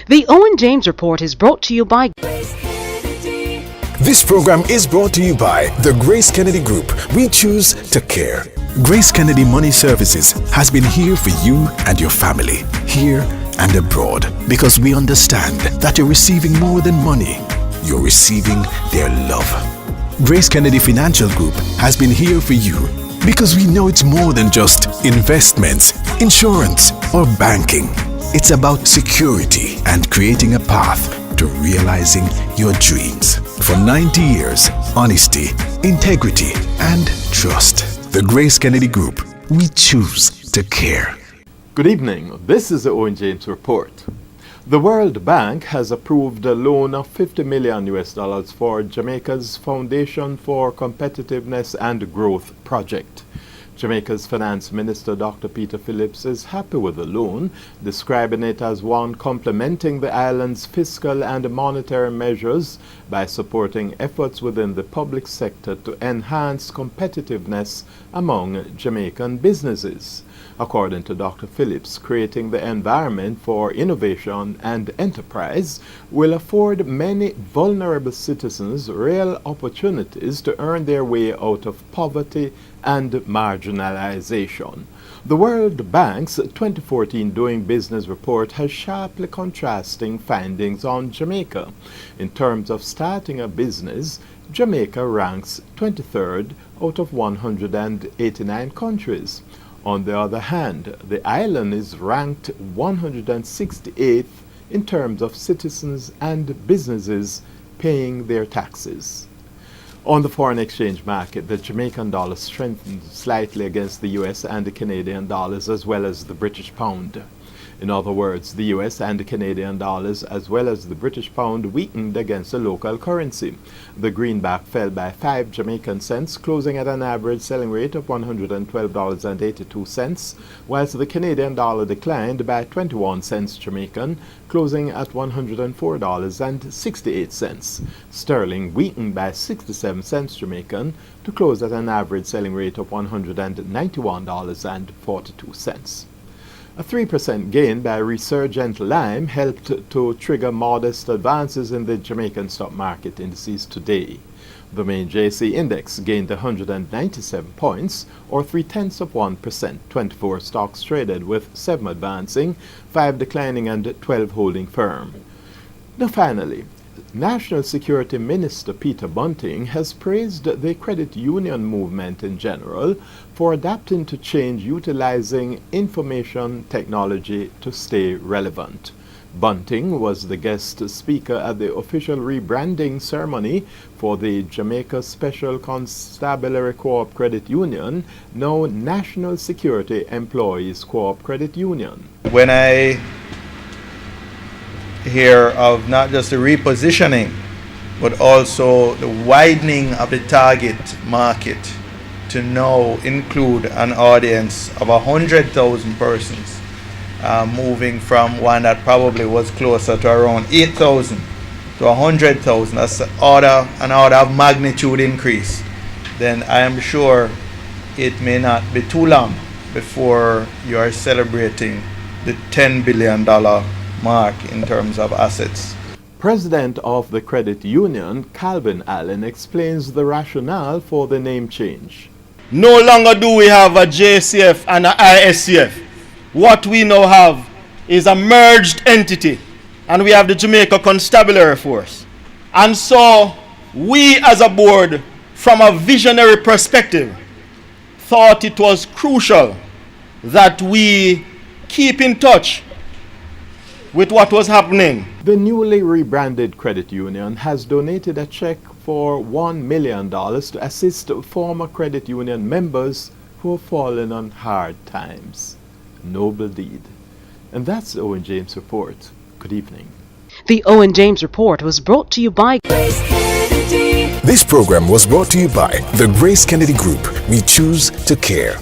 The Owen James Report is brought to you by This program is brought to you by the Grace Kennedy Group. We choose to care. Grace Kennedy Money Services has been here for you and your family, here and abroad, because we understand that you're receiving more than money. You're receiving their love. Grace Kennedy Financial Group has been here for you because we know it's more than just investments, insurance, or banking. It's about security and creating a path to realizing your dreams. For 90 years, honesty, integrity, and trust. The Grace Kennedy Group, we choose to care. Good evening. This is the Owen James Report. The World Bank has approved a loan of $50 million for Jamaica's Foundation for Competitiveness and Growth project. Jamaica's Finance Minister Dr. Peter Phillips is happy with the loan, describing it as one complementing the island's fiscal and monetary measures by supporting efforts within the public sector to enhance competitiveness among Jamaican businesses. According to Dr. Phillips, creating the environment for innovation and enterprise will afford many vulnerable citizens real opportunities to earn their way out of poverty and marginalization. The World Bank's 2014 Doing Business report has sharply contrasting findings on Jamaica. In terms of starting a business, Jamaica ranks 23rd out of 189 countries. On the other hand, the island is ranked 168th in terms of citizens and businesses paying their taxes. On the foreign exchange market, the Jamaican dollar strengthened slightly against the US and the Canadian dollars as well as the British pound. In other words, the US and the Canadian dollars as well as the British pound weakened against the local currency. The greenback fell by 5 Jamaican cents, closing at an average selling rate of $112.82, whilst the Canadian dollar declined by 21 cents Jamaican, closing at $104.68. Sterling weakened by 67 cents Jamaican to close at an average selling rate of $191.42. A 3% gain by resurgent Lime helped to trigger modest advances in the Jamaican stock market indices today. The main JC index gained 197 points, or 0.3%. 24 stocks traded, with 7 advancing, 5 declining, and 12 holding firm. Now finally, National Security Minister Peter Bunting has praised the credit union movement in general for adapting to change utilizing information technology to stay relevant. Bunting was the guest speaker at the official rebranding ceremony for the Jamaica Special Constabulary Co-op Credit Union, now National Security Employees Co-op Credit Union. When I hear of not just the repositioning, but also the widening of the target market to now include an audience of 100,000 persons, moving from one that probably was closer to around 8,000 to 100,000, that's an order of magnitude increase, then I am sure it may not be too long before you are celebrating the $10 billion mark in terms of assets. President of the credit union, Calvin Allen, explains the rationale for the name change. No longer do we have a JCF and an ISCF. What we now have is a merged entity, and we have the Jamaica Constabulary Force. And so we as a board, from a visionary perspective, thought it was crucial that we keep in touch with what was happening. The newly rebranded credit union has donated a check for $1 million to assist former credit union members who have fallen on hard times. Noble deed. And that's the Owen James Report. Good evening. The Owen James Report was brought to you by Grace Kennedy. This program was brought to you by the Grace Kennedy Group. We choose to care.